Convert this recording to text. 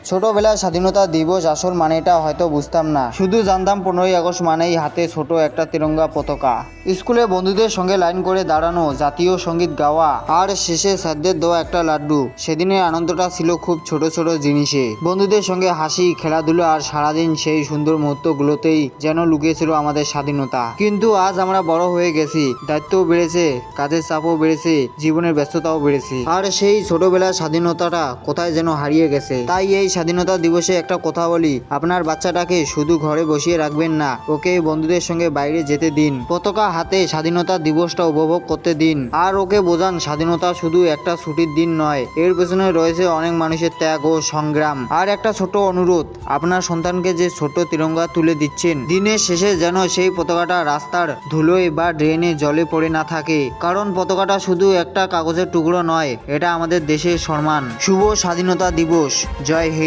ছোটবেলায় স্বাধীনতা দিবস আসল মানেটা হয়তো বুঝতাম না, শুধু জানতাম 15ই আগস্ট মানেই হাতে ছোট একটা তিরঙ্গা পতাকা, স্কুলে বন্ধুদের সঙ্গে লাইন করে দাঁড়ানো, জাতীয় সঙ্গীত গাওয়া আর শেষে স্যারদের দেওয়া একটা লাড্ডু। সেদিনের আনন্দটা ছিল খুব ছোট ছোট জিনিসে, বন্ধুদের সঙ্গে হাসি, খেলাধুলা আর সারাদিন সেই সুন্দর মুহূর্তগুলোতেই যেন লুকিয়েছিল আমাদের স্বাধীনতা। কিন্তু আজ আমরা বড় হয়ে গেছি, দায়িত্বও বেড়েছে, কাজের চাপও বেড়েছে, জীবনের ব্যস্ততাও বেড়েছে, আর সেই ছোটবেলার স্বাধীনতাটা কোথায় যেন হারিয়ে গেছে। তাই এই স্বাধীনতা দিবসে একটা কথা বলি, আপনার বাচ্চাটাকে শুধু ঘরে বসিয়ে রাখবেন না, ওকে বন্ধুদের সঙ্গে বাইরে যেতে দিন, পতাকা হাতে স্বাধীনতা দিবসটা উপভোগ করতে দিন, আর ওকে বোঝান স্বাধীনতা শুধু একটা ছুটির দিন নয়, এর পেছনে রয়েছে অনেক মানুষের ত্যাগ ও সংগ্রাম। আর একটা ছোট অনুরোধ, আপনার সন্তানকে যে ছোট তিরঙ্গা তুলে দিচ্ছেন, দিনের শেষে যেন সেই পতাকাটা রাস্তার ধুলোয় বা ড্রেনে জলে পড়ে না থাকে, কারণ পতাকাটা শুধু একটা কাগজের টুকরো নয়, এটা আমাদের দেশের সম্মান। শুভ স্বাধীনতা দিবস। জয় হিন্দ।